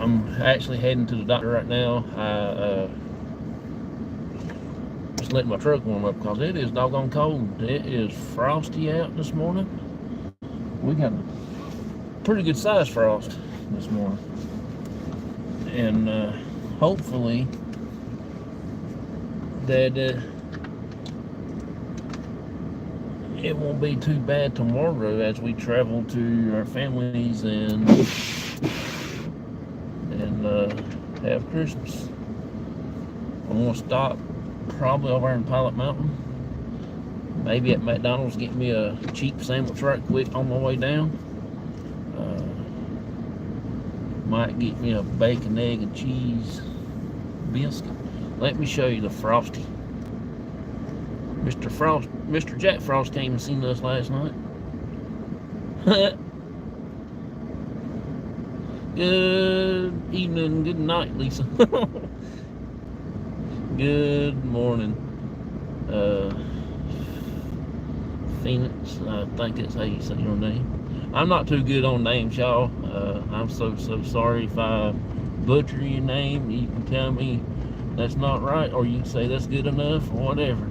I'm actually heading to the doctor right now. Just letting my truck warm up because it is doggone cold. It is frosty out this morning. We got a pretty good size frost this morning, and hopefully that it won't be too bad tomorrow as we travel to our families and have Christmas. I'm gonna stop probably over in Pilot Mountain, maybe at McDonald's, get me a cheap sandwich right quick on my way down. Might get me a bacon, egg, and cheese biscuit. Let me show you the Frosty. Mr. Jack Frost came and seen us last night. Good evening, good night, Lisa. Good morning, Phoenix. I think that's how you say your name. I'm not too good on names, y'all. I'm so sorry if I butcher your name. You can tell me that's not right, or you can say that's good enough, or whatever.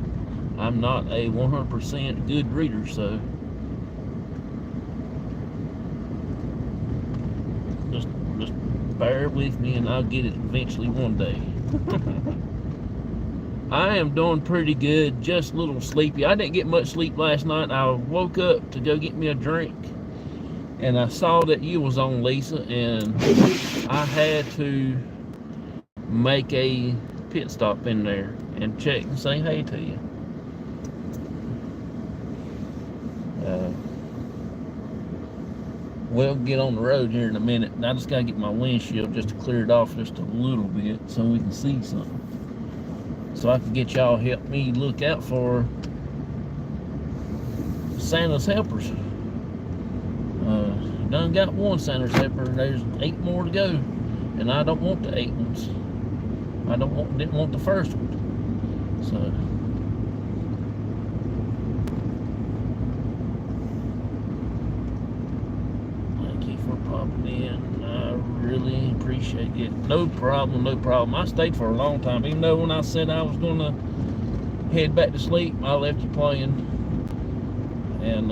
I'm not a 100% good reader, so just bear with me and I'll get it eventually one day. I am doing pretty good, just a little sleepy. I didn't get much sleep last night. I woke up to go get me a drink and I saw that you was on, Lisa, and I had to make a pit stop in there and check and say hey to you. We'll get on the road here in a minute. I just gotta get my windshield just to clear it off just a little bit so we can see something. So I can get y'all help me look out for Santa's helpers. Done got one Santa's helper. There's 8 more to go, and I don't want the 8 ones. Didn't want the first one. So thank you for popping in. I really appreciate it. No problem, no problem. I stayed for a long time, even though when I said I was gonna head back to sleep, I left you playing, and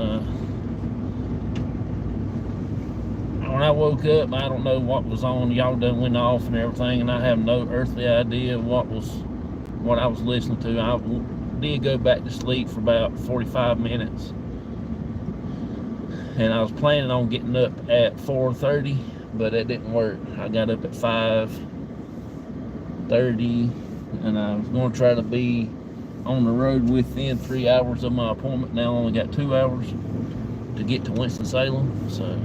when I woke up, I don't know what was on. Y'all done went off and everything, and I have no earthly idea what I was listening to. I did go back to sleep for about 45 minutes, and I was planning on getting up at 4:30, but that didn't work. I got up at 5:30, and I was going to try to be on the road within 3 hours of my appointment. Now I only got 2 hours to get to Winston-Salem, so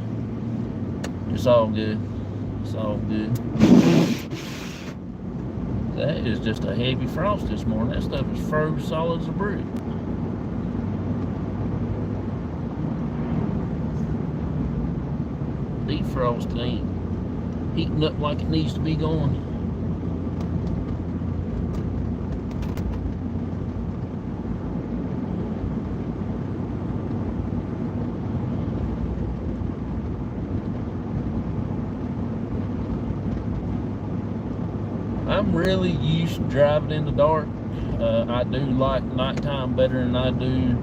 it's all good. It's all good. That is just a heavy frost this morning. That stuff is froze solid as a brick. Defrost ain't heating up like it needs to be going. I'm really used to driving in the dark. I do like nighttime better than I do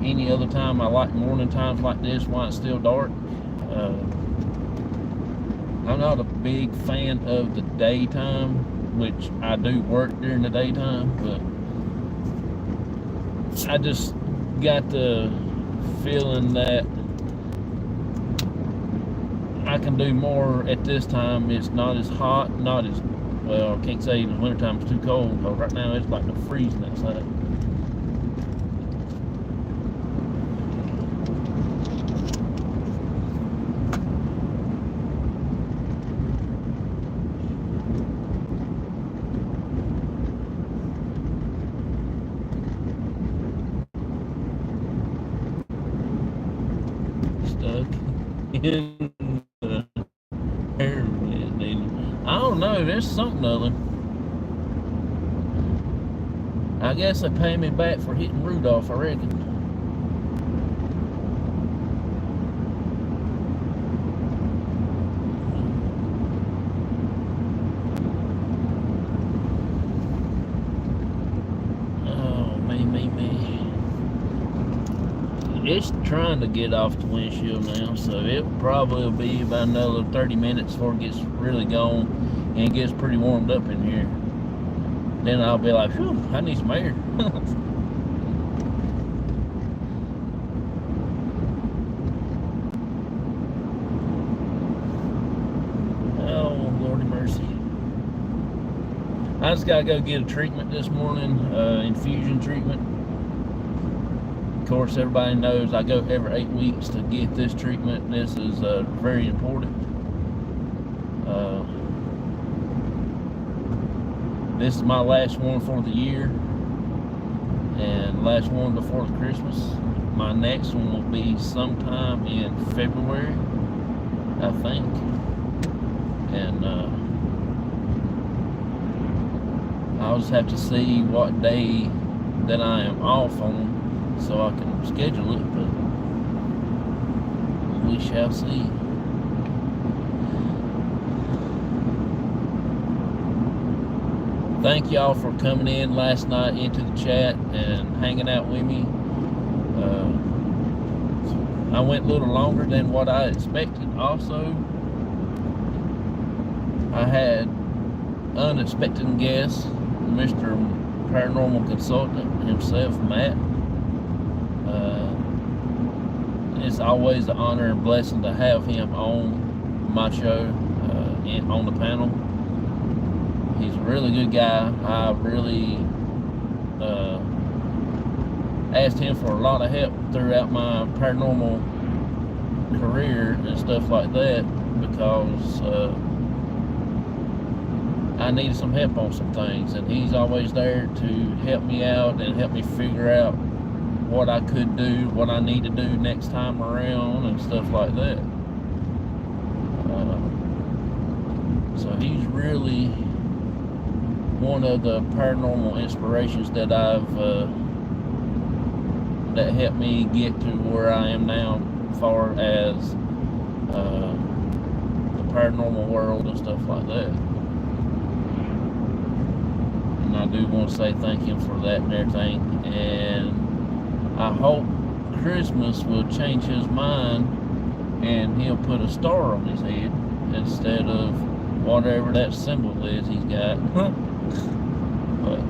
any other time. I like morning times like this while it's still dark. I'm not a big fan of the daytime, which I do work during the daytime, but I just got the feeling that I can do more at this time. It's not as hot, not as, well, I can't say in the wintertime it's too cold, but right now it's like the freezing outside. Stuck in the air. I don't know, there's something other. I guess they pay me back for hitting Rudolph, I reckon. it's trying to get off the windshield now, so it probably will be about another 30 minutes before it gets really gone and it gets pretty warmed up in here. Then I'll be like, whew, I need some air. Oh, Lordy mercy. I just gotta go get a treatment this morning, infusion treatment. Of course, everybody knows I go every 8 weeks to get this treatment. This is very important. This is my last one for the year, and last one before Christmas. My next one will be sometime in February, I think. And I'll just have to see what day that I am off on so I can schedule it, but we shall see. Thank y'all for coming in last night into the chat and hanging out with me. I went a little longer than what I expected. Also, I had unexpected guests, Mr. Paranormal Consultant himself, Matt. It's always an honor and blessing to have him on my show, on the panel. He's a really good guy. I really asked him for a lot of help throughout my paranormal career and stuff like that, because I needed some help on some things, and he's always there to help me out and help me figure out what I could do, what I need to do next time around, and stuff like that. So he's really one of the paranormal inspirations that that helped me get to where I am now, as far as the paranormal world and stuff like that. And I do want to say thank him for that and everything. And I hope Christmas will change his mind and he'll put a star on his head instead of whatever that symbol is he's got. But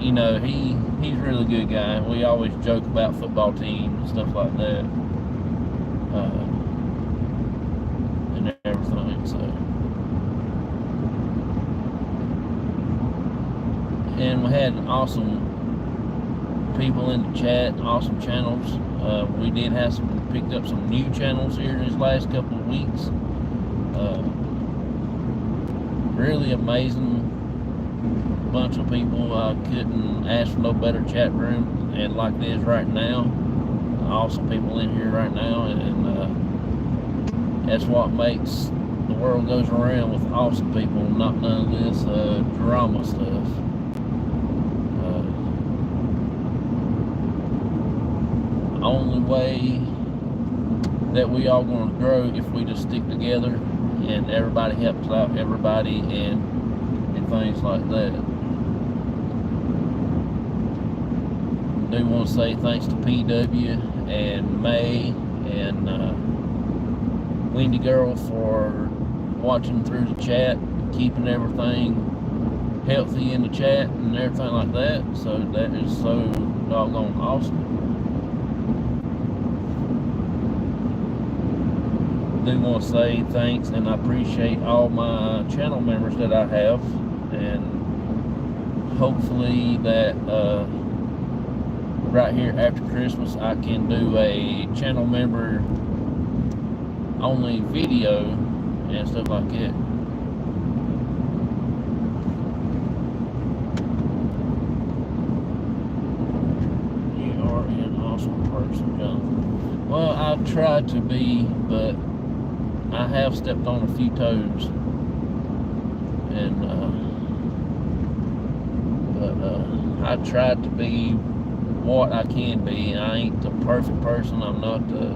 you know, he's a really good guy. We always joke about football teams and stuff like that, and everything. So, and we had awesome people in the chat, awesome channels. We did have picked up some new channels here in these last couple of weeks. Really amazing bunch of people. I couldn't ask for no better chat room and like this right now. Awesome people in here right now, and that's what makes the world goes around, with awesome people, not none of this drama stuff. Only way that we all going to grow if we just stick together and everybody helps out everybody and things like that. I do want to say thanks to PW and May and Wendy Girl for watching through the chat, keeping everything healthy in the chat and everything like that. So that is so doggone awesome. I do want to say thanks, and I appreciate all my channel members that I have, and hopefully that right here after Christmas I can do a channel member only video and stuff like that. You are an awesome person, Jonathan. Well, I tried to be, but I have stepped on a few toes, and I tried to be what I can be. I ain't the perfect person. I'm not the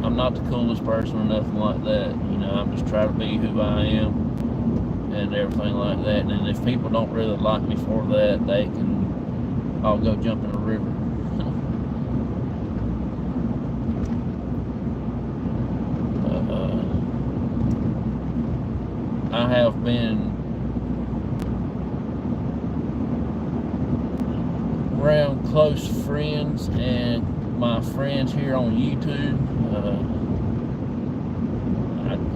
I'm not the coolest person or nothing like that. You know, I'm just trying to be who I am, and everything like that. And if people don't really like me for that, they can all go jump in a river. I have been around close friends and my friends here on YouTube.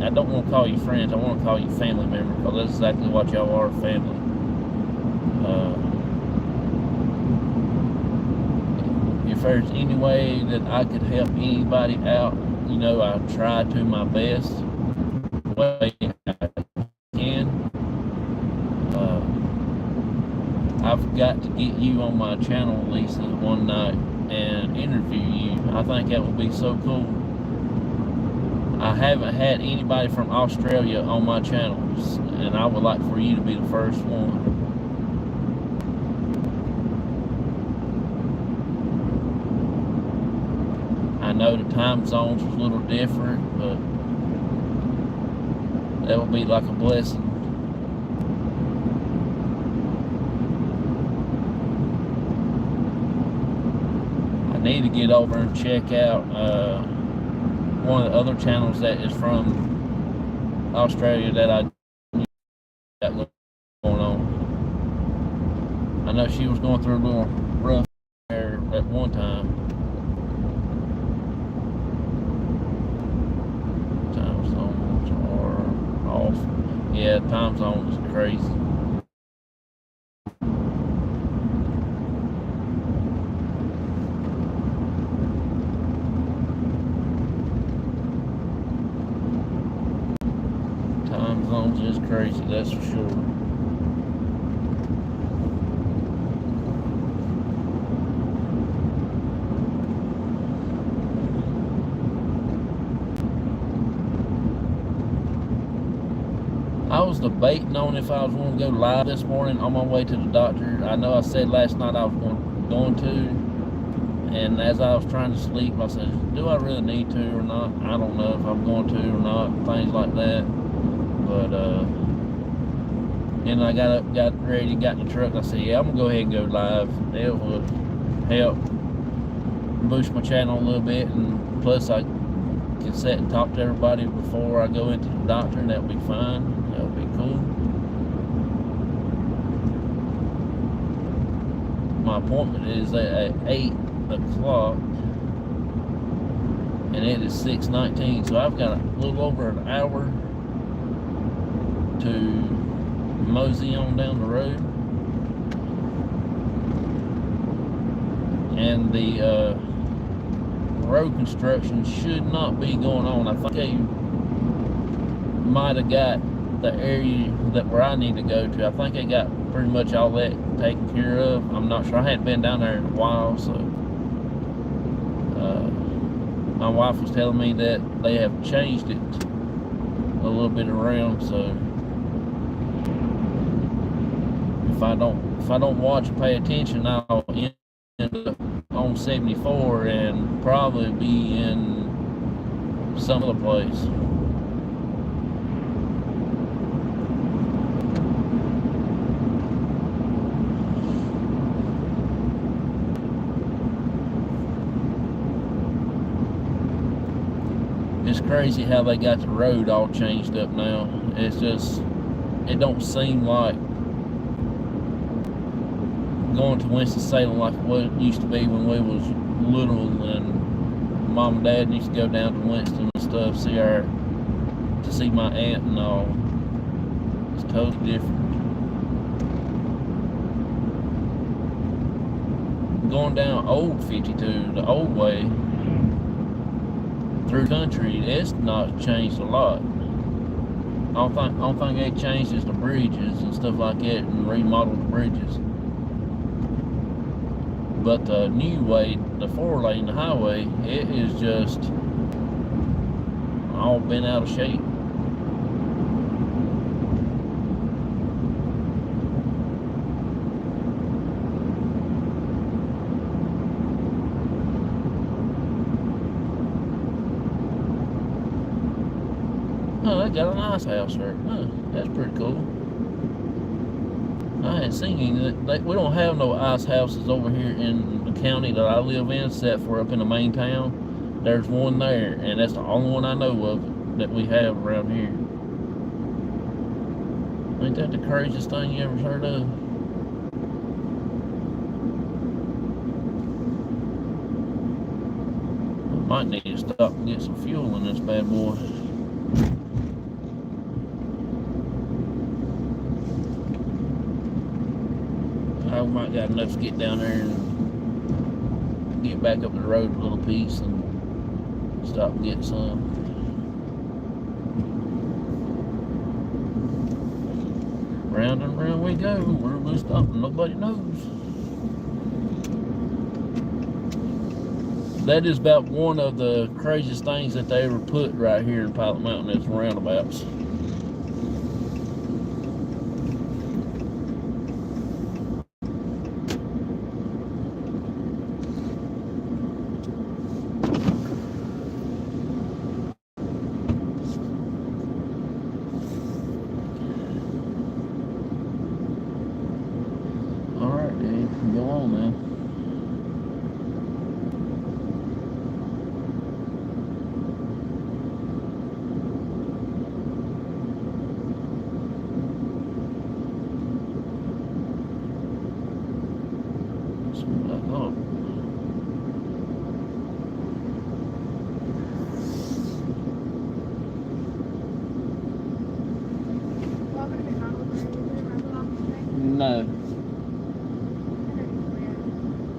I don't want to call you friends, I want to call you family members, because that's exactly what y'all are, family. If there's any way that I could help anybody out, you know, I try to my best way I can. I've got to get you on my channel, Lisa, one night and interview you. I think that would be so cool. I haven't had anybody from Australia on my channels, and I would like for you to be the first one. I know the time zones was a little different, but that would be like a blessing. I need to get over and check out one of the other channels that is from Australia that I got going on. I know she was going through a little rough there at one time. Time zones are off. Yeah, time zone is crazy. Time zones is crazy, that's for sure. I was debating on if I was going to go live this morning on my way to the doctor. I know I said last night I was going to, and as I was trying to sleep, I said, do I really need to or not? I don't know if I'm going to or not, things like that. But then I got up, got ready, got in the truck. I said, yeah, I'm going to go ahead and go live. It will help boost my channel a little bit, and plus I can sit and talk to everybody before I go into the doctor, and that would be fine. That would be cool. My appointment is at 8 o'clock, and it is 6:19, so I've got a little over an hour to mosey on down the road. And the road construction should not be going on. I think they might have got the area that where I need to go to. I think they got pretty much all that taken care of. I'm not sure. I hadn't been down there in a while, so my wife was telling me that they have changed it a little bit around, so if I don't watch and pay attention, I'll end up on 74 and probably be in some other place. It's crazy how they got the road all changed up now. It's just, it don't seem like going to Winston-Salem like what it used to be when we was little, and Mom and Dad used to go down to Winston and stuff, to see my aunt and all. It's totally different. Going down old 52, the old way, through country, it's not changed a lot. Only thing they changed is the bridges and stuff like that, and remodeled the bridges. But the new way, the 4-lane, the highway, it is just all been out of shape. Oh, they got a nice house there. Huh, that's pretty cool. I ain't seen any. We don't have no ice houses over here in the county that I live in, except for up in the main town. There's one there, and that's the only one I know of that we have around here. Ain't that the craziest thing you ever heard of? I might need to stop and get some fuel in this bad boy. I might got enough to get down there and get back up the road a little piece and stop and get some. Round and round we go. Where we stop, nobody knows. That is about one of the craziest things that they ever put right here in Pilot Mountain is roundabouts. Alright, Dave, go on now. No.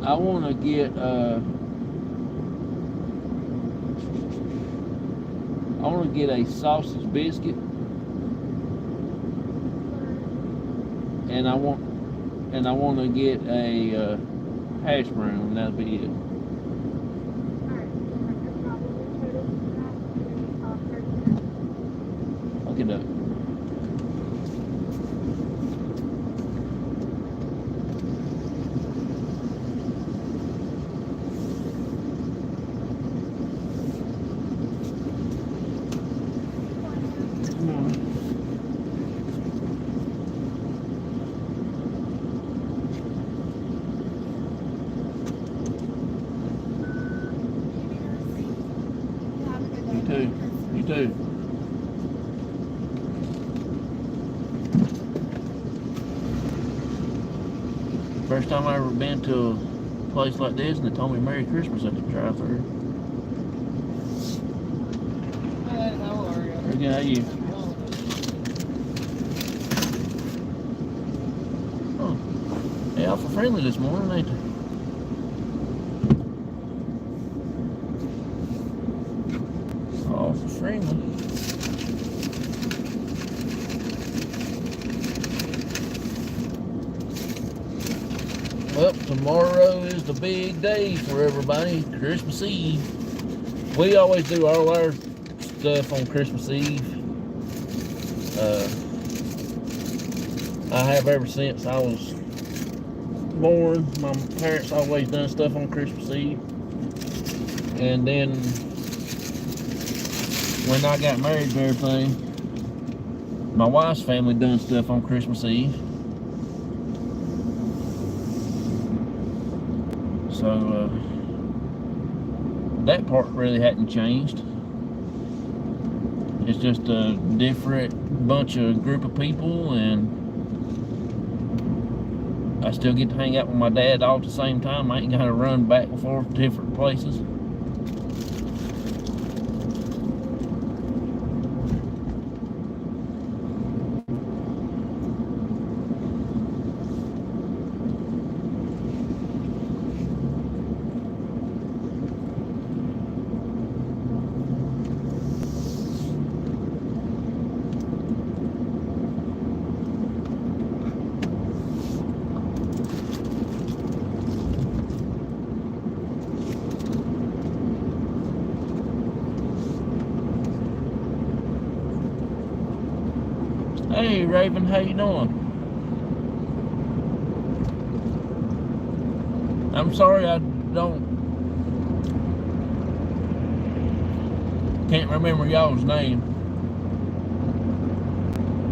I want to get a sausage biscuit, and I want to get a hash brown. That'll be it. Okay, doke. You too. First time I ever been to a place like this, and they told me Merry Christmas at the drive-thru. How are you? Very good, how are you? Oh, they awful friendly this morning, ain't they? Awful friendly. Well, tomorrow is the big day for everybody, Christmas Eve. We always do all our stuff on Christmas Eve. I have ever since I was born. My parents always done stuff on Christmas Eve. And then when I got married and everything, my wife's family done stuff on Christmas Eve. So that part really hadn't changed. It's just a different group of people, and I still get to hang out with my dad all at the same time. I ain't gotta run back and forth to different places. Hey Raven, how you doing? I'm sorry I can't remember y'all's name.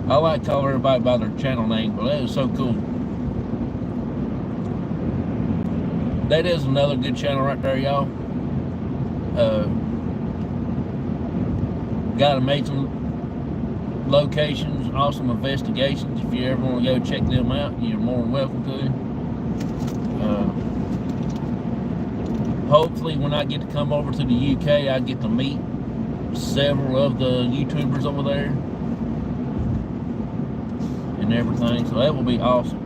I like to call everybody by their channel name, but that was so cool. that is another good channel right there, y'all. Got amazing locations, awesome investigations. If you ever want to go check them out, you're more than welcome to. Hopefully when I get to come over to the UK, I get to meet several of the YouTubers over there and everything, so that will be awesome.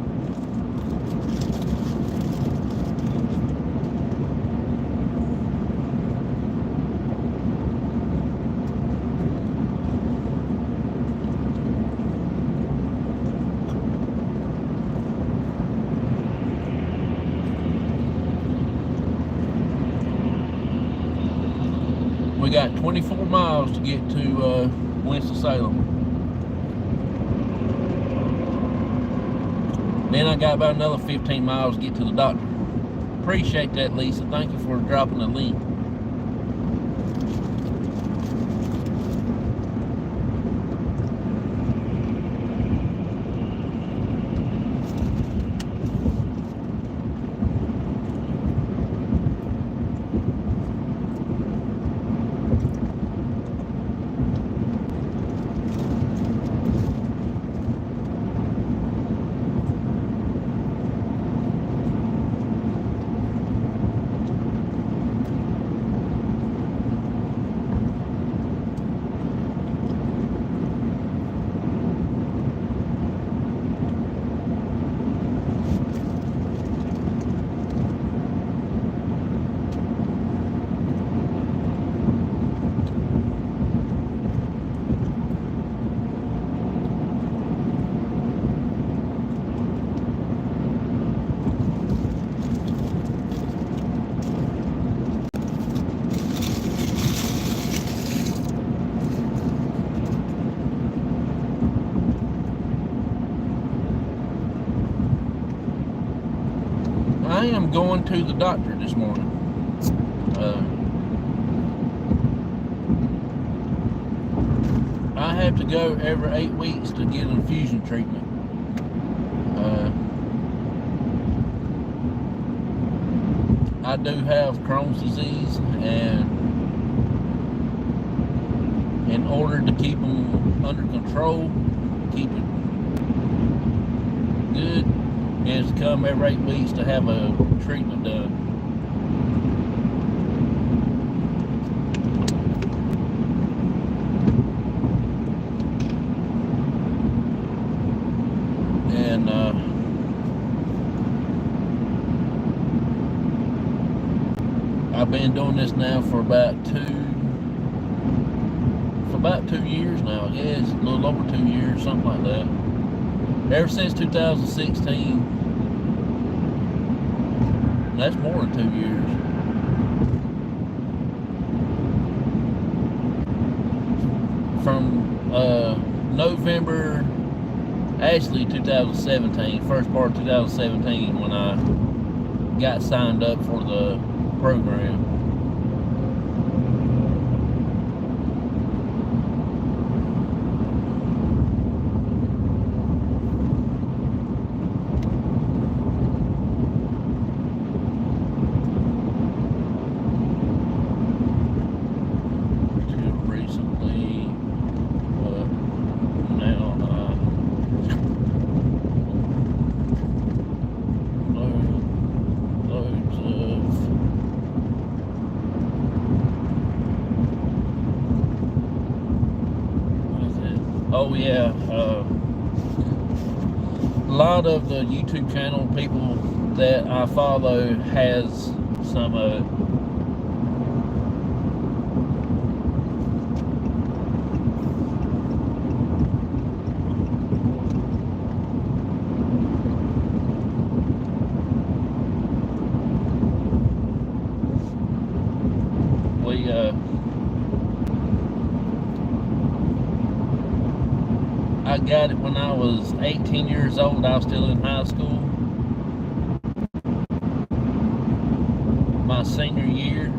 We got 24 miles to get to Winston-Salem. Then I got about another 15 miles to get to the doctor. Appreciate that, Lisa. Thank you for dropping the link. I am going to the doctor this morning. I have to go every 8 weeks to get an infusion treatment. I do have Crohn's disease, and in order to keep them under control, keep it good, is to come every 8 weeks to have a treatment done. And I've been doing this now for about 2 years now. I guess a little over 2 years, something like that. Ever since 2016. That's more than 2 years. From November, actually 2017, first part of 2017, when I got signed up for the program. Oh yeah, a lot of the YouTube channel people that I follow has some I got it when I was 18 years old. I was still in high school. My senior year.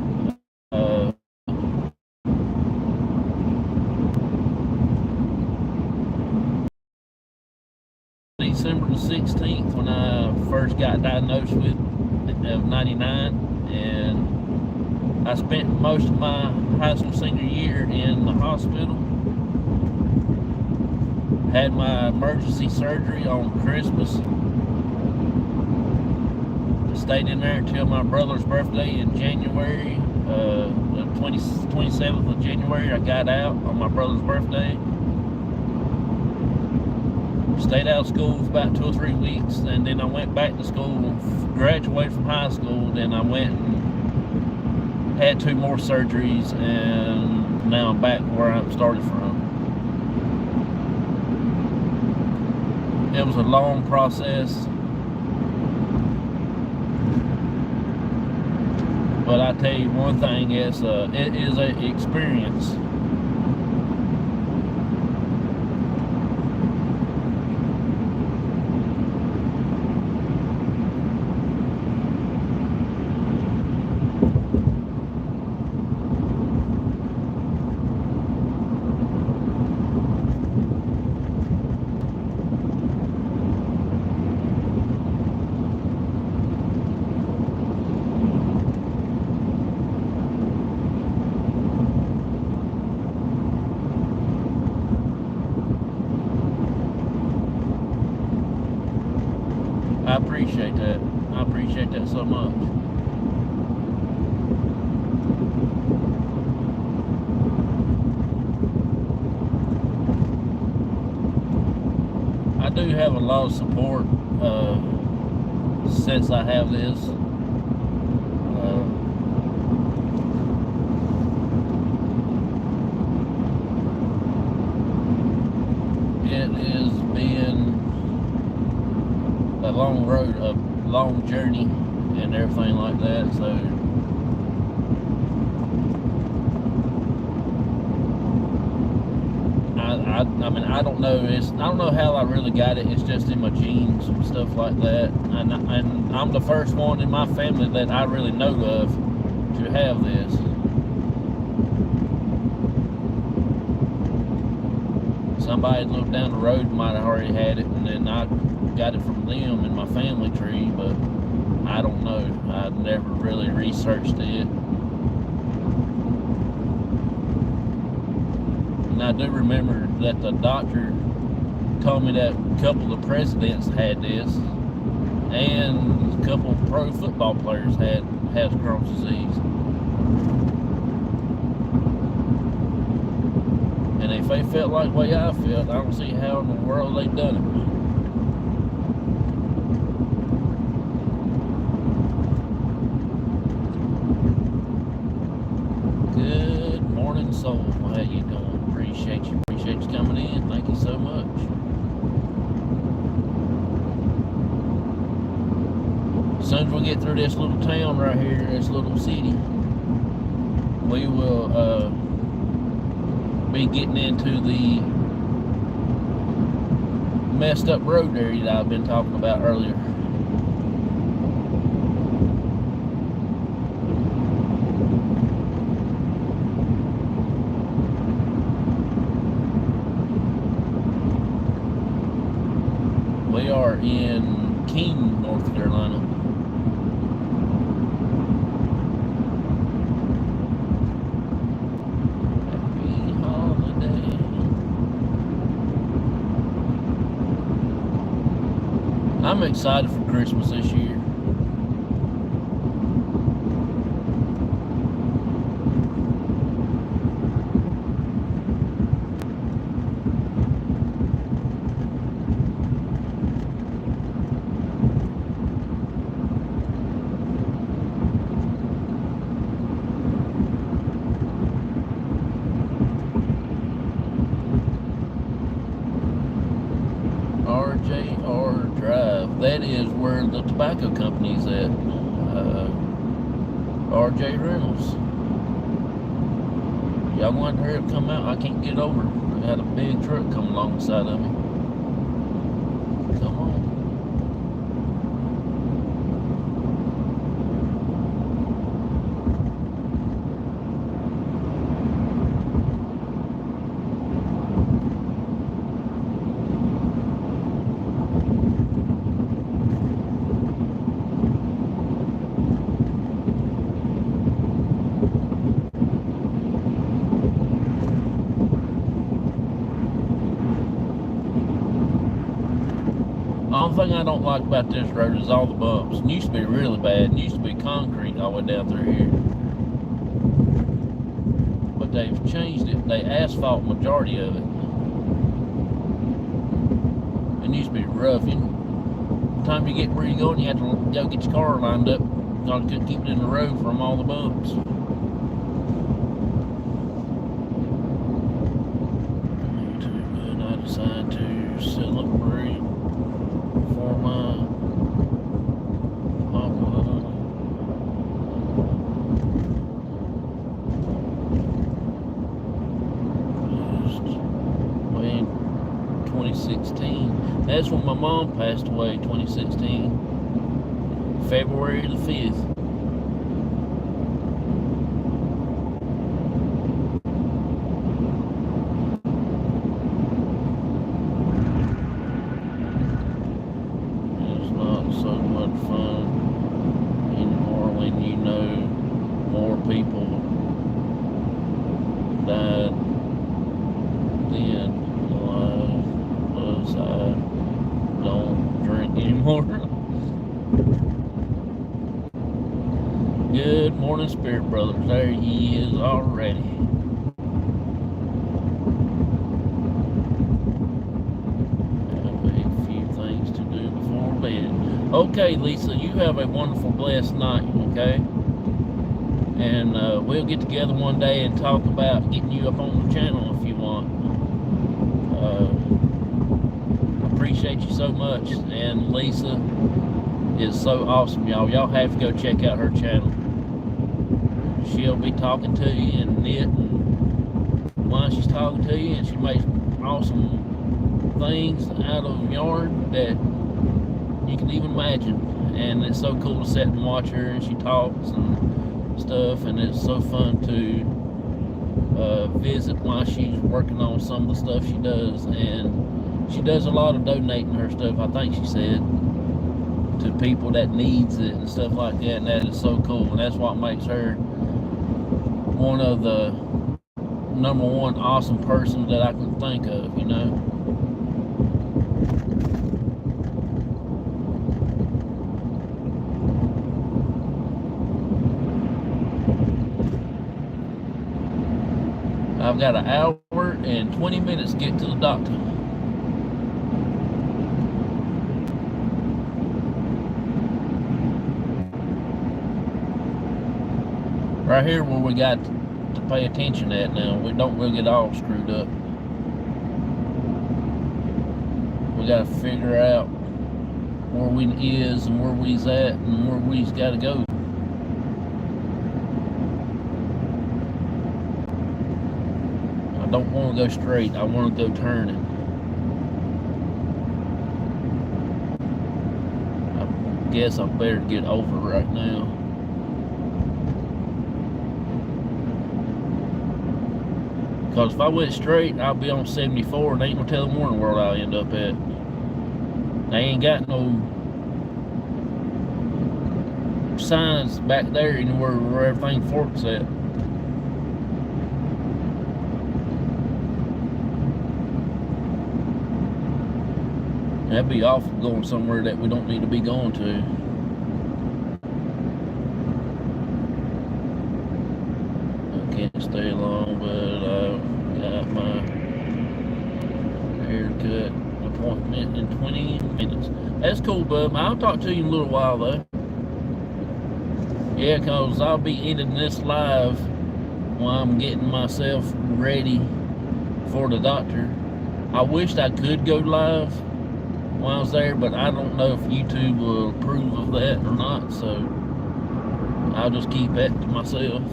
December the 16th when I first got diagnosed with it. of '99, and I spent most of my high school senior year in the hospital. Had my emergency surgery on Christmas. Stayed in there until my brother's birthday in January, the 27th of January. I got out on my brother's birthday. Stayed out of school for about 2 or 3 weeks, and then I went back to school, graduated from high school. Then I went and had 2 more surgeries, and now I'm back where I started from. It was a long process, but I tell you one thing, it is an experience. I appreciate that. I appreciate that so much. I do have a lot of support since I have this. It has been a long road, a long journey, and everything like that. So I mean, I don't know. I don't know how I really got it. It's just in my genes and stuff like that. And I'm the first one in my family that I really know of to have this. Somebody lived down the road might have already had it, and then I got it from them in my family tree, but I don't know. I never really researched it. And I do remember that the doctor told me that a couple of presidents had this, and a couple of pro football players has Crohn's disease. And if they felt like the way I felt, I don't see how in the world they done it. Good morning, soul. How you doing? Appreciate you coming in. Thank you so much. As soon as we get through this little town right here, this little city, we will be getting into the messed up road area that I've been talking about earlier. We are in King, North Carolina. Happy holiday. I'm excited for Christmas this year. RJR Drive. That is where the tobacco company's at. RJ Reynolds. Y'all want to hurry up, come out? I can't get over. I had a big truck come alongside of me. Come on. thing I don't like about this road is all the bumps. It used to be really bad. It used to be concrete all the way down through here. But they've changed it. They asphalt majority of it. It used to be rough. By the time you get where you're going, you have to go get your car lined up. You couldn't keep it in the road from all the bumps. I decided to celebrate for my mama. In 2016. That's when my mom passed away, 2016. February the 5th. It's not so much fun anymore when you know more people died then alive. Plus, I don't drink anymore. Good morning, Spirit Brothers. There he is already. Have a few things to do before bed. Okay, Lisa, you have a wonderful, blessed night, okay? And we'll get together one day and talk about getting you up on the channel if you want. Appreciate you so much. And Lisa is so awesome, y'all. Y'all have to go check out her channel. She'll be talking to you and knitting while she's talking to you, and she makes awesome things out of yarn that you can even imagine. And it's so cool to sit and watch her, and she talks and stuff, and it's so fun to visit while she's working on some of the stuff she does. And she does a lot of donating her stuff, I think she said, to people that needs it and stuff like that, and that is so cool. And that's what makes her one of the #1 awesome persons that I can think of, you know. I've got an hour and 20 minutes to get to the doctor. Right here where we got to pay attention at now. We don't really get all screwed up. We got to figure out where we is and where we's at and where we's got to go. I don't want to go straight. I want to go turning. I guess I better get over right now. Because if I went straight, I'll be on 74, and they ain't gonna tell the morning where I'll end up at. They ain't got no signs back there anywhere where everything forks at. That'd be awful going somewhere that we don't need to be going to. I can't stay long, but I've got my haircut appointment in 20 minutes. That's cool, bub. I'll talk to you in a little while, though. Yeah, because I'll be ending this live while I'm getting myself ready for the doctor. I wished I could go live while I was there, but I don't know if YouTube will approve of that or not, so I'll just keep that to myself.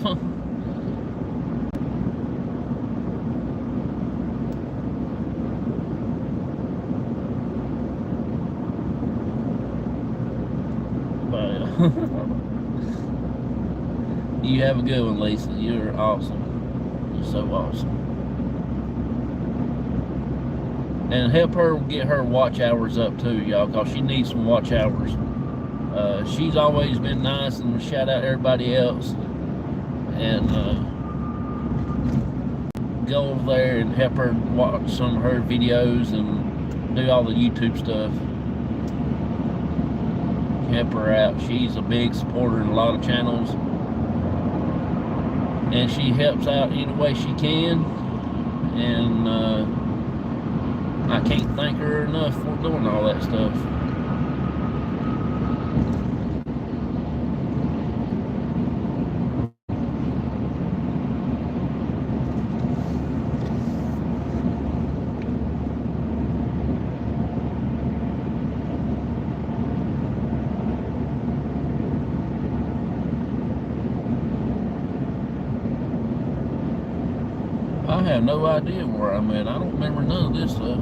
You have a good one, Lisa. You're awesome. You're so awesome. And help her get her watch hours up too, y'all, because she needs some watch hours. She's always been nice and shout out everybody else. And go over there and help her watch some of her videos and do all the YouTube stuff. help her out. She's a big supporter in a lot of channels, and she helps out any way she can. And I can't thank her enough for doing all that stuff. I have no idea where I'm at. I don't remember none of this stuff.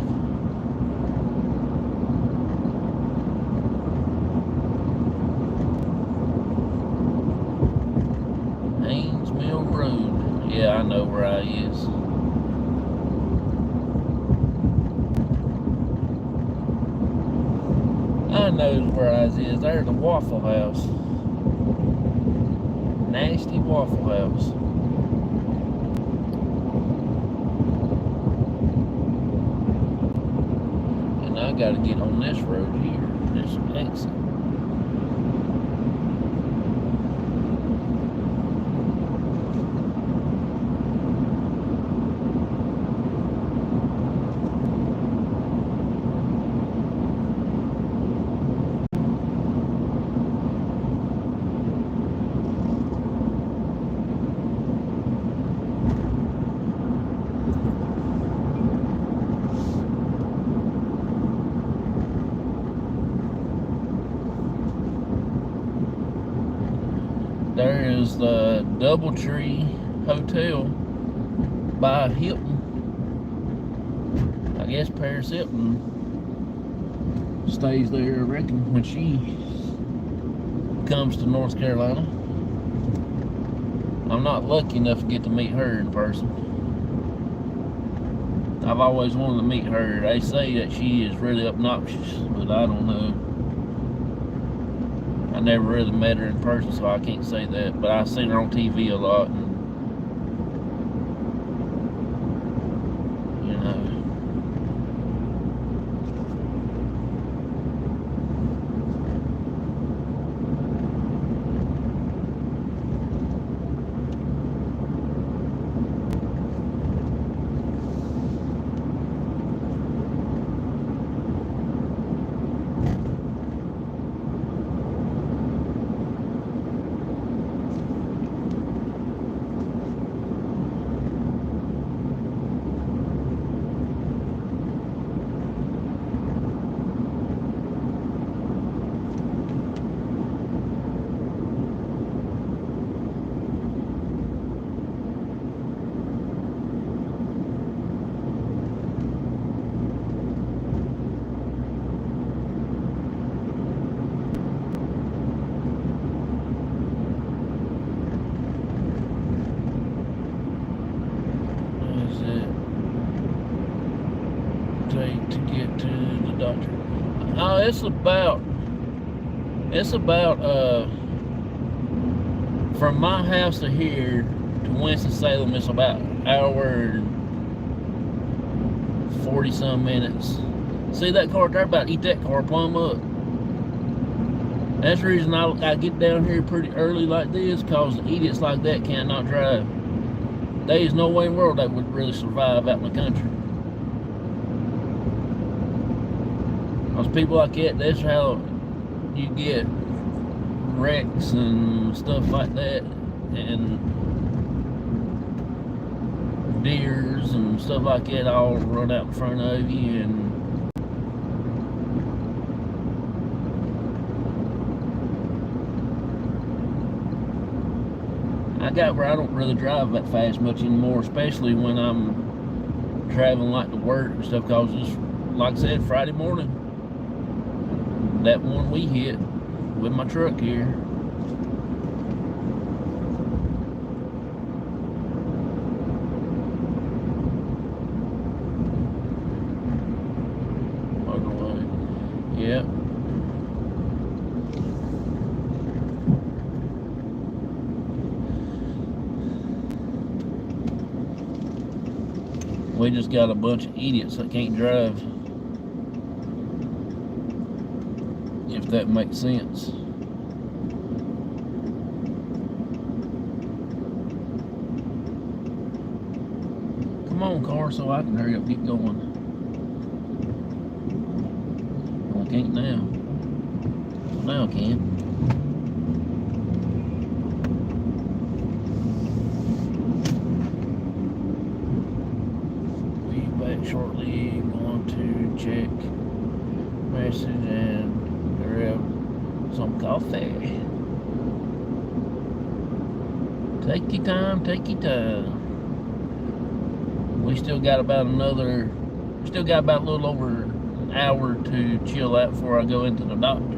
Haynes Mill Road. Yeah, I know where I is. I know where I is. There's the Waffle House. Nasty Waffle House. And I gotta get on this road here. This exit. There is the Doubletree Hotel by Hilton. I guess Paris Hilton stays there, I reckon, when she comes to North Carolina. I'm not lucky enough to get to meet her in person. I've always wanted to meet her. They say that she is really obnoxious, but I don't know. I never really met her in person, so I can't say that. But I've seen her on TV a lot, and you know. To get to the doctor. Oh, it's about from my house to here to Winston-Salem, it's about an hour and 40 some minutes. See that car there? About to eat that car plumb up. That's the reason I get down here pretty early like this, cause idiots like that cannot drive. There is no way in the world they would really survive out in the country. Those people like that, that's how you get wrecks and stuff like that, and deers and stuff like that all run out in front of you. And I got where I don't really drive that fast much anymore, especially when I'm traveling like to work and stuff, cause just like I said, Friday morning, that one we hit with my truck here. Yep. We just got a bunch of idiots that can't drive. If if that makes sense. Come on, car, so I can hurry up, get going. Well, I can't now. Now I can. We'll be back shortly. Going to check message and grab some coffee. Take your time, take your time. We still got about a little over an hour to chill out before I go into the doctor.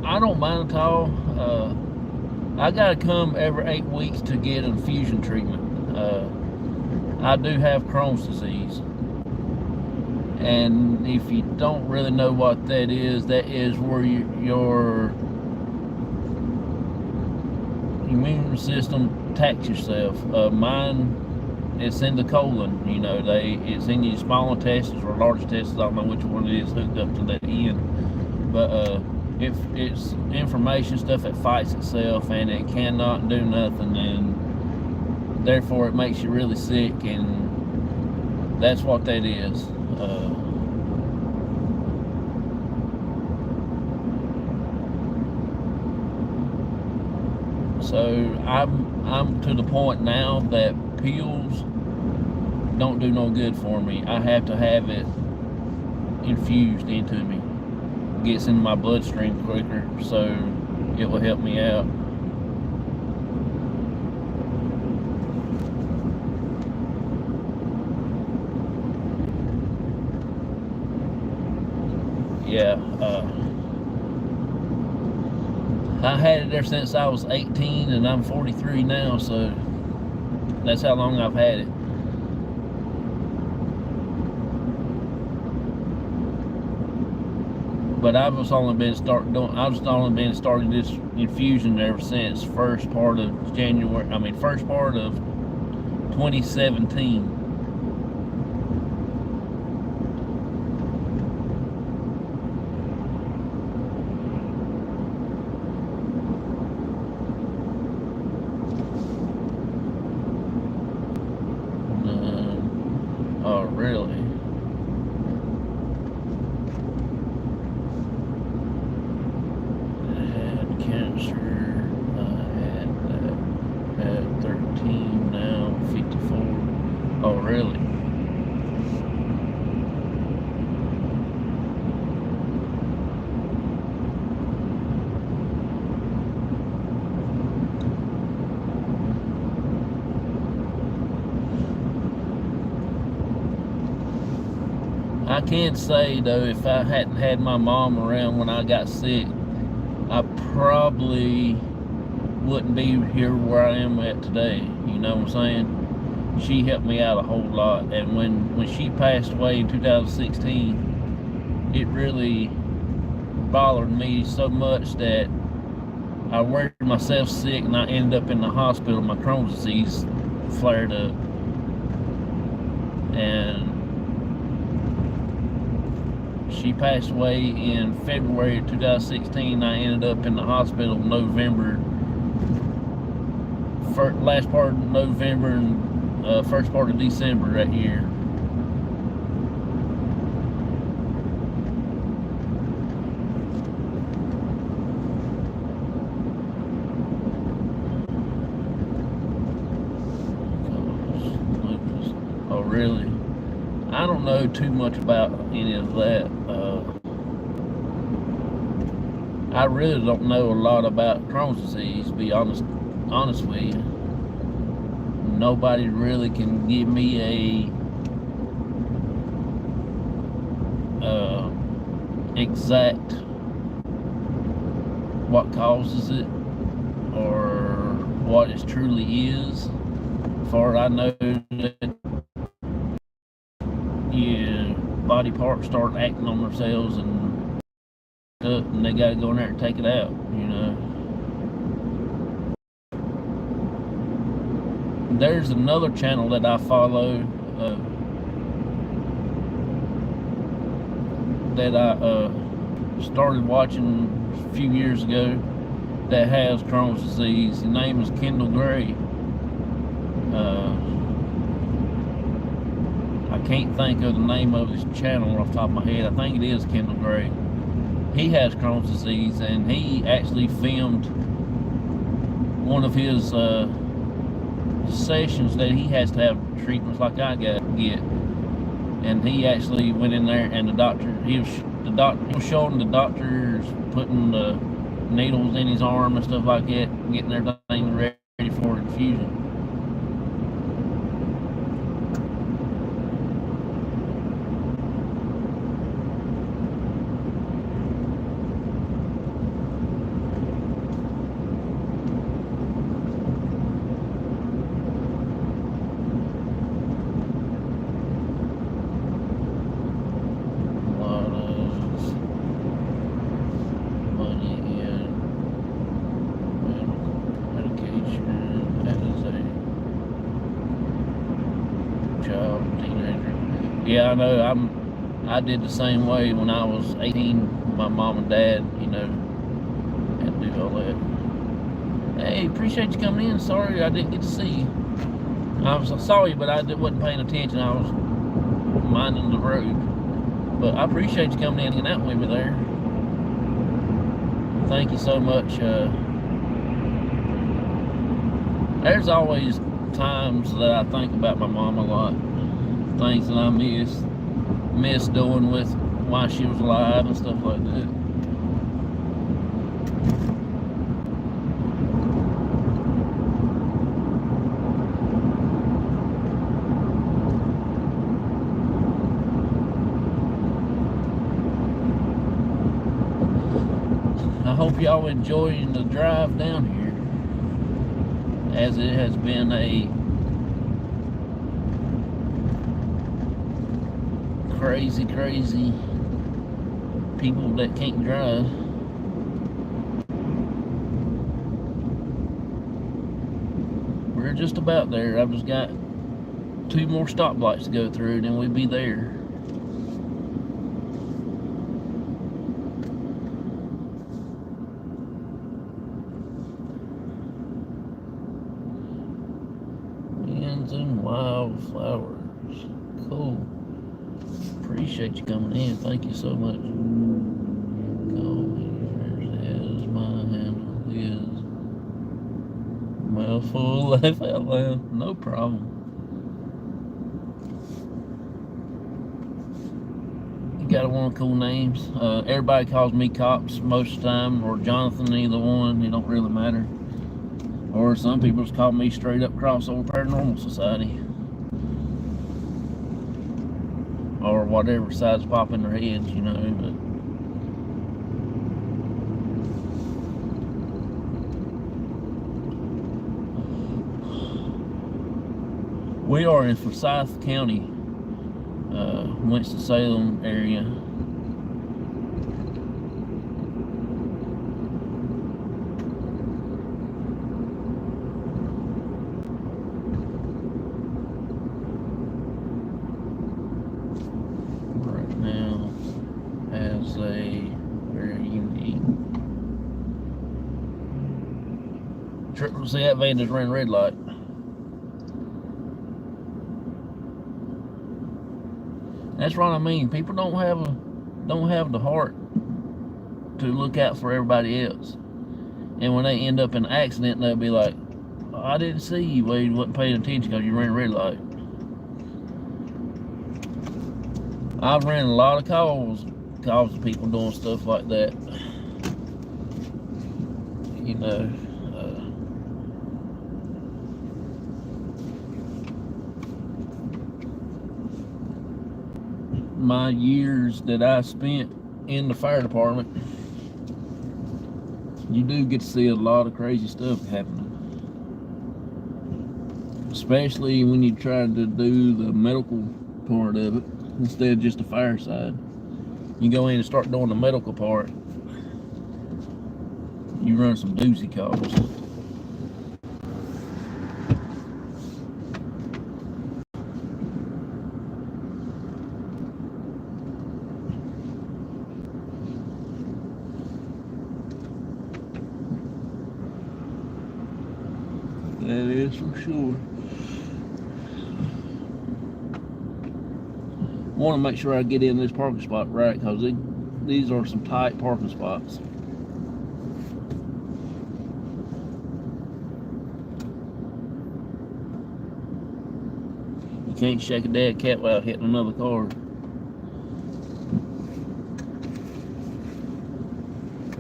I don't mind at all. I gotta come every 8 weeks to get infusion treatment. I do have Crohn's disease, and if you don't really know what that is where your immune system attacks yourself. Mine, it's in the colon. You know, it's in your small intestines or large intestines. I don't know which one it is hooked up to that end, but it's information stuff that fights itself, and it cannot do nothing, and therefore it makes you really sick, and that's what that is. So I'm to the point now that pills don't do no good for me. I have to have it infused into me. It gets into my bloodstream quicker, so it will help me out. Yeah, I had it there since I was 18, and I'm 43 now, so that's how long I've had it. But I've just only been starting this infusion ever since first part of 2017. Oh, really? I had cancer. I had 13, now 54. Oh, really? I can say though, if I hadn't had my mom around when I got sick, I probably wouldn't be here where I am at today. You know what I'm saying? She helped me out a whole lot, and when she passed away in 2016, it really bothered me so much that I worried myself sick, and I ended up in the hospital. My Crohn's disease flared up, and she passed away in February of 2016. I ended up in the hospital November, last part of November and first part of December that year. Oh, really? I don't know too much about any of that. I really don't know a lot about Crohn's disease, to be honest with you. Nobody really can give me a exact what causes it or what it truly is. As far as I know, that your body parts start acting on themselves and they got to go in there and take it out, you know. There's another channel that I follow that I started watching a few years ago that has Crohn's disease. His name is Kendall Gray. I can't think of the name of his channel off the top of my head. I think it is Kendall Gray. He has Crohn's disease, and he actually filmed one of his sessions that he has to have treatments like I get. And he actually went in there, and he was showing the doctors putting the needles in his arm and stuff like that, getting everything ready for infusion. Yeah, I know. I did the same way when I was 18. My mom and dad, you know, had to do all that. Hey, appreciate you coming in. Sorry I didn't get to see you. I saw you, but I wasn't paying attention. I was minding the road. But I appreciate you coming in and hanging out with me there. Thank you so much. There's always times that I think about my mom a lot. Things that I miss doing with while she was alive and stuff like that. I hope y'all enjoying the drive down here, as it has been a crazy people that can't drive. We're just about there. I've just got 2 more stoplights to go through, then we'll be there. Winds and wildflowers. Cool. Appreciate you coming in. Thank you so much. Call me as my handle is. Mouthful, laugh out loud. No problem. You got one of cool names. Everybody calls me Cops most of the time, or Jonathan, either one. It don't really matter. Or some people just call me straight up Crossover Paranormal Society. Or whatever sides pop in their heads, you know. But we are in Forsyth County, Winston-Salem area. See, that van just ran red light. That's what I mean. People don't have the heart to look out for everybody else. And when they end up in an accident, they'll be like, oh, I didn't see you. Well, you wasn't paying attention because you ran red light. I've ran a lot of calls of people doing stuff like that. you know. My years that I spent in the fire department, you do get to see a lot of crazy stuff happening. Especially when you try to do the medical part of it instead of just the fire side. You go in and start doing the medical part, you run some doozy calls. That is for sure. Want to make sure I get in this parking spot right, because these are some tight parking spots. You can't shake a dead cat without hitting another car.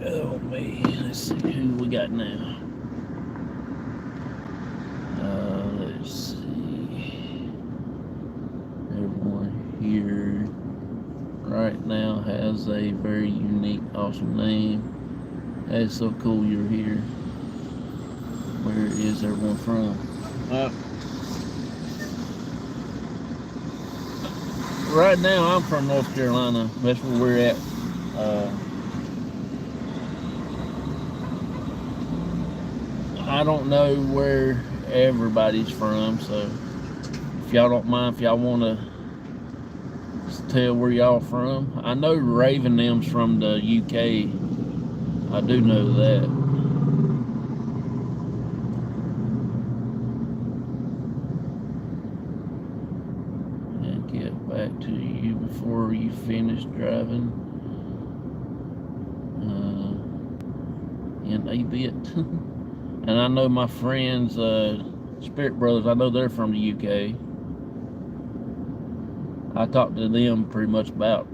Oh man, let's see who we got now. Let's see. Everyone here right now has a very unique, awesome name. That's so cool you're here. Where is everyone from? Right now I'm from North Carolina. That's where we're at. I don't know where everybody's from, so if y'all don't mind, if y'all want to tell where y'all from. I know Raven them's from the UK. I do know that. And get back to you before you finish driving in a bit. And I know my friends, Spirit Brothers, I know they're from the UK. I talk to them pretty much about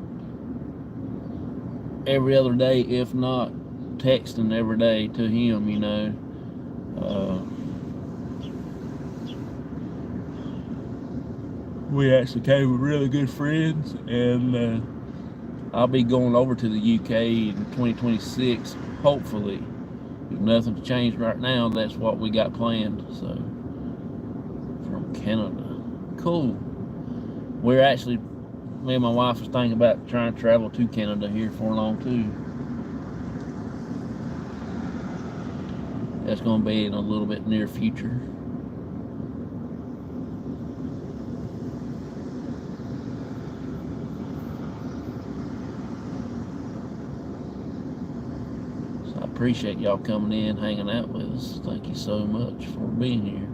every other day, if not texting every day to him, you know. We actually became really good friends, and I'll be going over to the UK in 2026, hopefully. If nothing's changed right now, that's what we got planned. So, from Canada. Cool. We're actually, me and my wife was thinking about trying to travel to Canada here for long too. That's going to be in a little bit near future. So I appreciate y'all coming in, hanging out with us. Thank you so much for being here.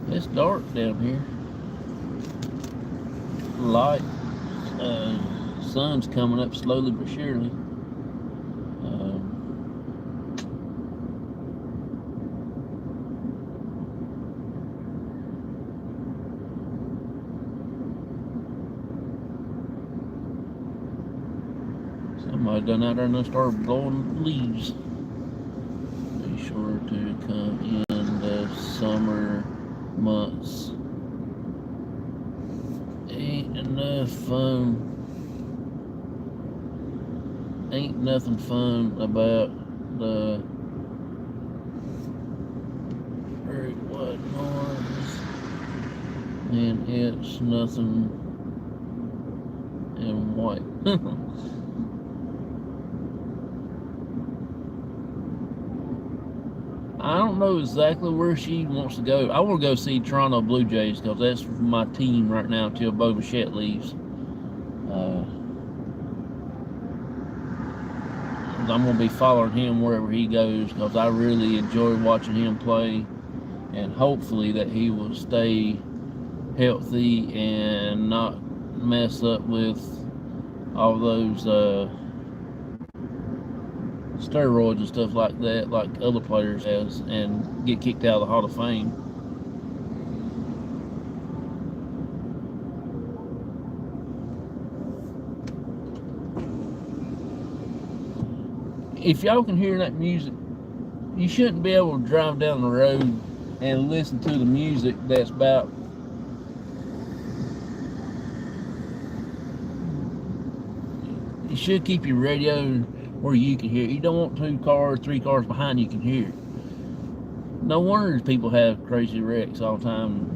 It's dark down here. Light. Sun's coming up slowly but surely. Somebody done out there and started blowing leaves. Be sure to come in the summer months. Ain't enough fun. Ain't nothing fun about the Great White North, and it's nothing in white. I don't know exactly where she wants to go. I want to go see Toronto Blue Jays, because that's my team right now until Bo Bichette leaves. I'm going to be following him wherever he goes, because I really enjoy watching him play. and hopefully that he will stay healthy and not mess up with all those steroids and stuff like that, like other players has, and get kicked out of the Hall of Fame. If y'all can hear that music, you shouldn't be able to drive down the road and listen to the music that's about you should keep your radio where you can hear it. You don't want 2 cars, 3 cars behind you can hear it. No wonder people have crazy wrecks all the time.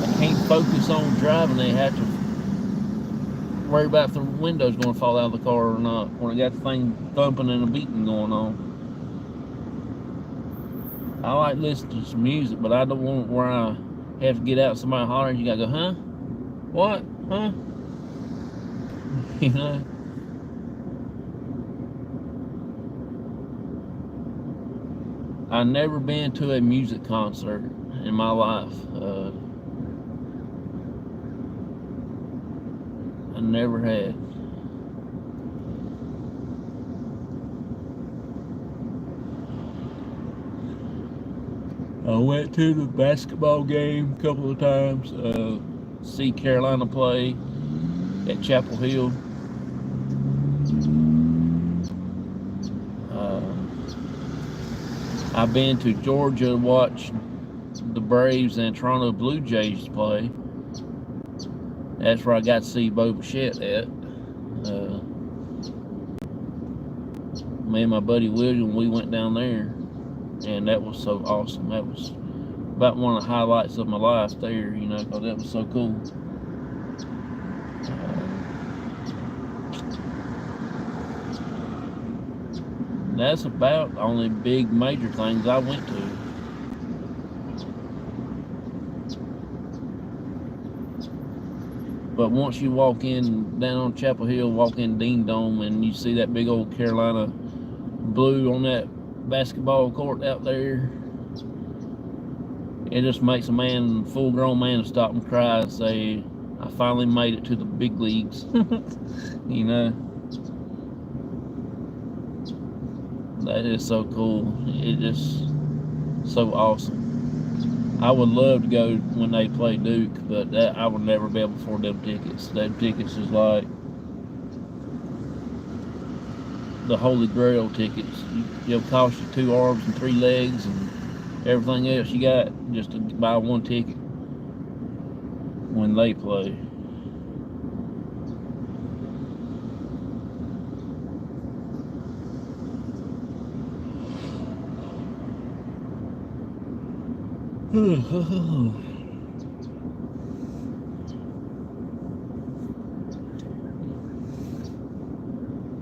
They can't focus on driving. They have to worry about if the window's going to fall out of the car or not when they got the thing thumping and a beating going on. I like listening to some music, but I don't want where I have to get out and somebody hollering, you gotta go, huh? What? Huh? You know? I've never been to a music concert in my life. I never had. I went to the basketball game a couple of times, see Carolina play at Chapel Hill. I've been to Georgia to watch the Braves and Toronto Blue Jays play. That's where I got to see Bo Bichette at. Me and my buddy William, we went down there, and that was so awesome. That was about one of the highlights of my life there, you know, because that was so cool. That's about the only big major things I went to. But once you walk in down on Chapel Hill, walk in Dean Dome, and you see that big old Carolina blue on that basketball court out there, it just makes a man, full-grown man, stop and cry and say, I finally made it to the big leagues. You know? That is so cool. It is so awesome. I would love to go when they play Duke, but that I would never be able to afford them tickets. Them tickets is like the Holy Grail tickets. It'll cost you 2 arms and 3 legs and everything else you got just to buy one ticket when they play.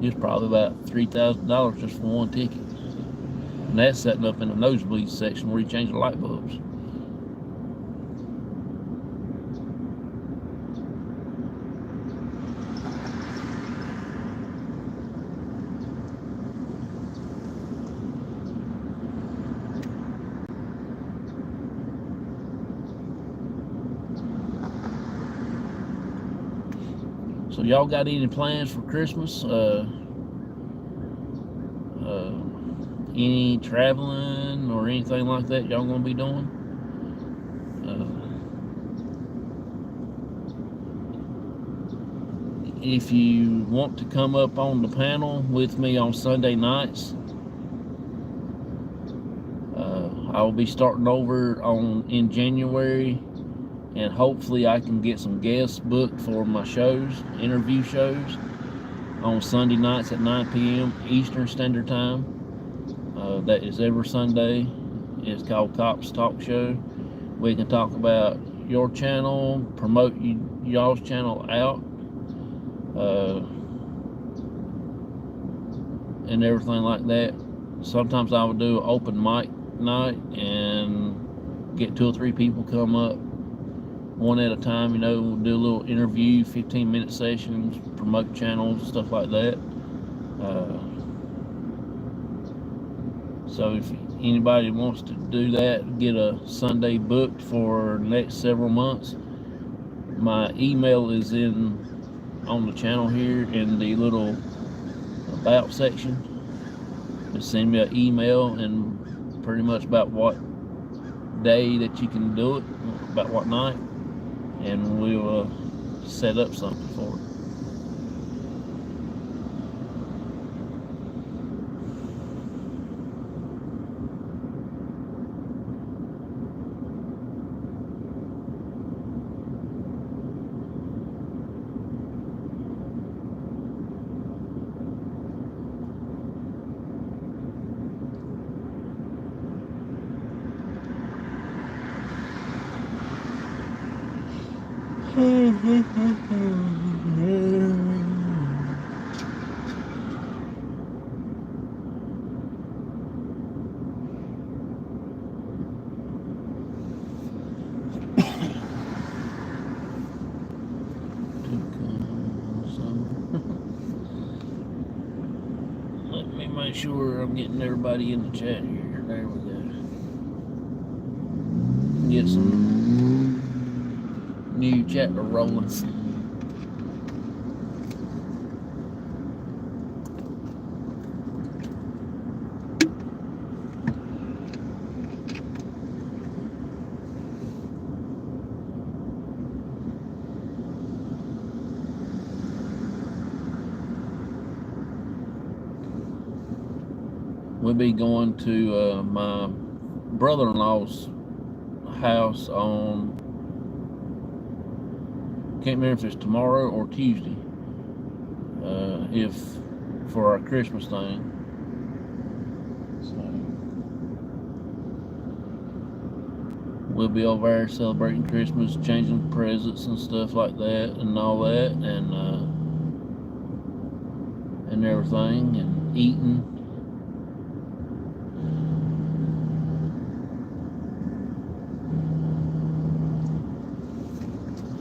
It's probably about $3,000 just for one ticket. And that's setting up in the nosebleed section where you change the light bulbs. So y'all got any plans for Christmas? Any traveling or anything like that y'all gonna be doing? If you want to come up on the panel with me on Sunday nights, I'll be starting over in January, and hopefully I can get some guests booked for my shows, interview shows, on Sunday nights at 9 p.m. Eastern Standard Time. That is every Sunday. It's called Cops Talk Show. We can talk about your channel, promote y'all's channel out, and everything like that. Sometimes I would do an open mic night and get 2 or 3 people come up one at a time, you know, we'll do a little interview, 15-minute sessions, promote channels, stuff like that. So anybody wants to do that, get a Sunday booked for the next several months, my email is on the channel here in the little about section. Just send me an email and pretty much about what day that you can do it, about what night, and we'll set up something for it. Let me make sure I'm getting everybody in the chat here. There we go. Get some new chatter rolling. We'll be going to my brother-in-law's house on, can't remember if it's tomorrow or Tuesday, if for our Christmas thing. So we'll be over there celebrating Christmas, changing presents and stuff like that, and all that, and everything, and eating.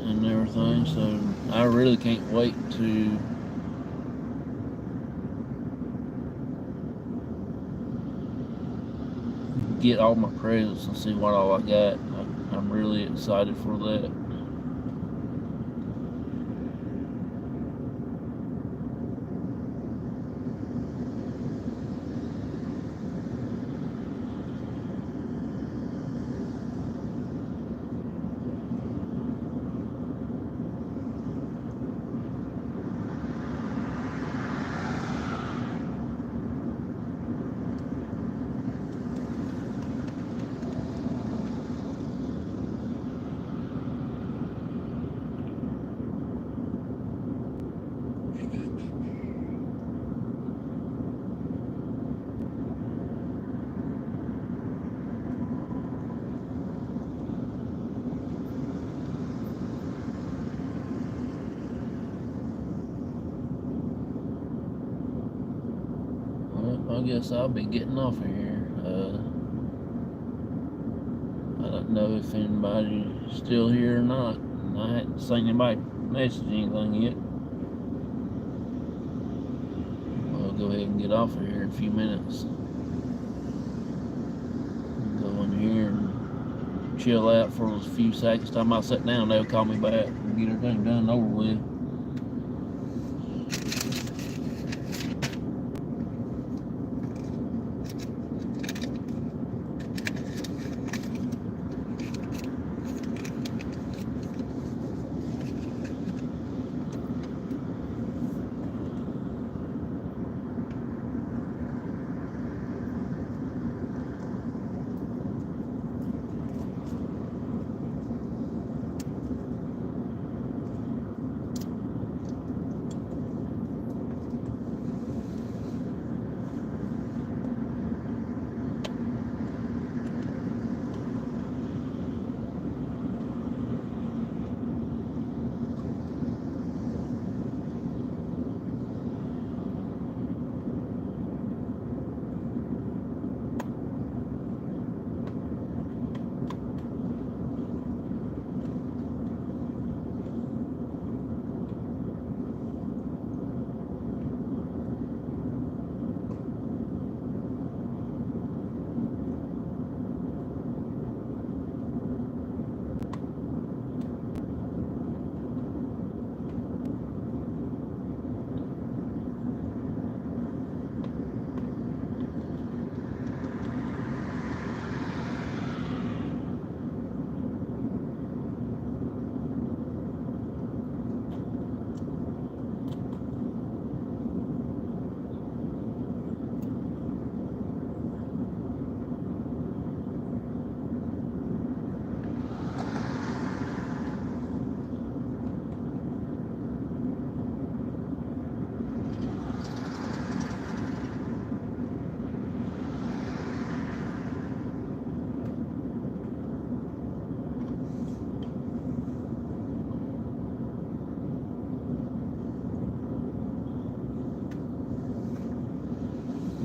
And everything, so I really can't wait to get all my presents and see what all I got. I'm really excited for that. I guess I'll be getting off of here. I don't know if anybody's still here or not. I hadn't seen anybody message anything yet. I'll go ahead and get off of here in a few minutes. Go in here and chill out for a few seconds. Time I sit down, they'll call me back and get everything done and over with.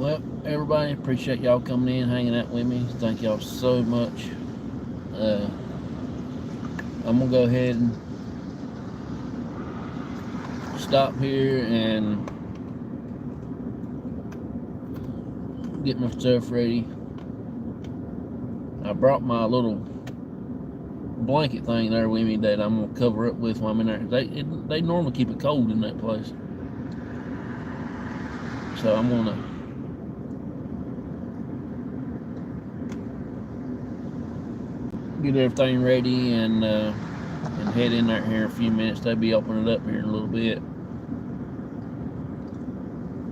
Well, everybody, appreciate y'all coming in, hanging out with me. Thank y'all so much. I'm gonna go ahead and stop here and get my stuff ready. I brought my little blanket thing there with me that I'm gonna cover up with while I'm in there. They normally keep it cold in that place, so I'm gonna get everything ready and head in there here in a few minutes. They'll be opening it up here in a little bit,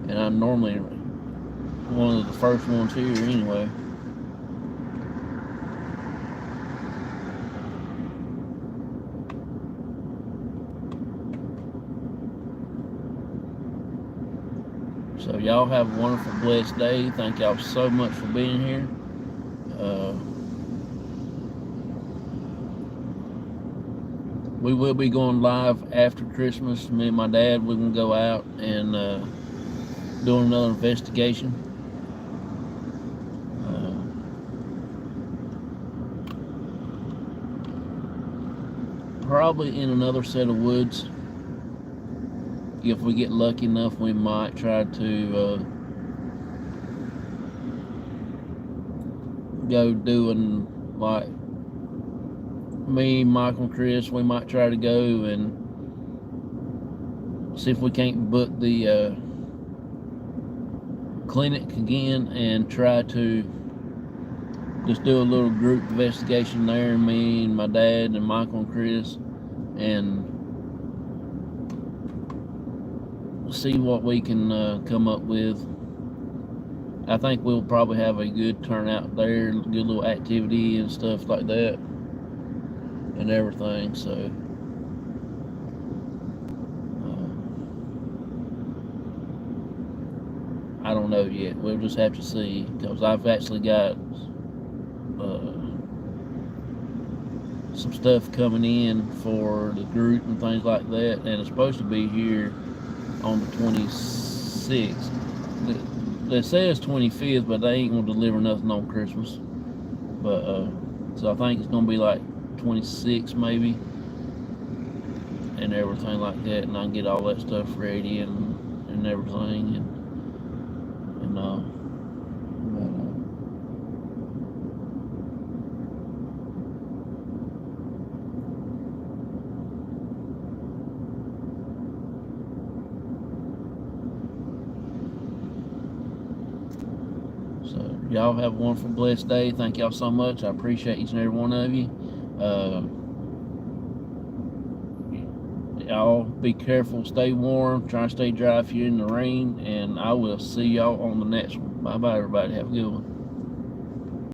and I'm normally one of the first ones here anyway. So y'all have a wonderful, blessed day. Thank y'all so much for being here. We will be going live after Christmas. Me and my dad, we're going to go out and doing another investigation. Probably in another set of woods. If we get lucky enough, we might try to go doing, like, me, Michael, and Chris, we might try to go and see if we can't book the clinic again and try to just do a little group investigation there, me and my dad and Michael and Chris, and see what we can come up with. I think we'll probably have a good turnout there, good little activity and stuff like that and everything, so I don't know yet. We'll just have to see, because I've actually got some stuff coming in for the group and things like that, and it's supposed to be here on the 26th. It says 25th, but they ain't gonna deliver nothing on Christmas. But so I think it's gonna be like 26 maybe, and everything like that, and I can get all that stuff ready and everything, and so y'all have a wonderful, blessed day. Thank y'all so much. I appreciate each and every one of you. Y'all be careful, stay warm, try to stay dry if you're in the rain, and I will see y'all on the next one. Bye bye, everybody. Have a good one.